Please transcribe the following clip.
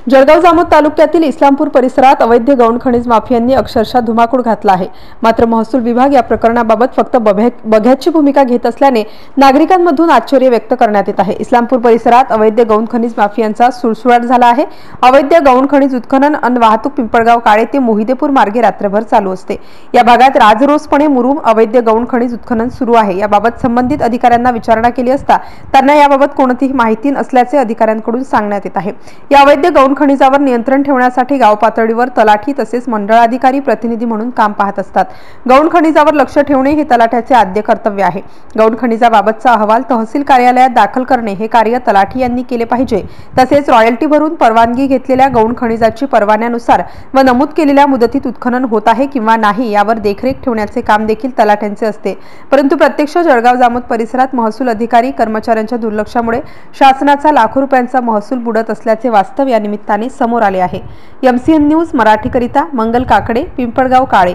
जळगाव जामोद तालुक्यातील इस्लामपूर परिसरात अवैध गौण खनिज माफियांनी अक्षरशः धुमाकूळ घातला आहे। मात्र महसूल विभाग या प्रकरणाबाबत फक्त बघ्याची भूमिका घेत असल्याने नागरिकांमधून आश्चर्य व्यक्त करण्यात येत आहे। इस्लामपूर परिसरात अवैध गौण खनिज माफियांचा सुळसुळाट झाला आहे। अवैध गौण खनिज उत्खनन आणि वाहतूक पिंपळगाव काळे ते मोहिदेपूर मार्गे रात्रभर चालू असते। या भागात राजरोसपणे मुरुम अवैध गौण खनिज उत्खनन सुरू आहे। याबाबत संबंधित अधिकाऱ्यांना विचारणा केली असता त्यांना याबाबत कोणतीही माहिती नसल्याचे अधिकाऱ्यांकडून सांगण्यात येत आहे। या अवैध गौण खनिजावर नियंत्रण ठेवण्यासाठी गाव पातळीवर तलाठी तसेच मंडळाधिकारी प्रतिनिधी म्हणून काम पाहत असतात। गौण खनिजावर लक्ष ठेवणे हे तलाठ्याचे आद्य कर्तव्य आहे। गौण खनिजाबाबतचा अहवाल तहसील कार्यालयात दाखल करणे हे कार्य तलाठी यांनी केले पाहिजे। तसेच रॉयल्टी भरून परवानगी घेतलेल्या गौण खनिजाची परवान्यानुसार व नमूद केलेल्या मुदतीत उत्खनन होत आहे किंवा नाही यावर देखरेख ठेवण्याचे काम देखील तलाठ्यांचे असते। परंतु प्रत्यक्ष जळगाव जामोद परिसरात महसूल अधिकारी कर्मचाऱ्यांच्या दुर्लक्षामुळे शासनाचा लाखो रुपयांचा महसूल बुडत असल्याचे वास्तव या निमित्ताने समोर आले आहे। MCN न्यूज मराठीकरिता मंगल काकडे, पिंपळगाव काळे।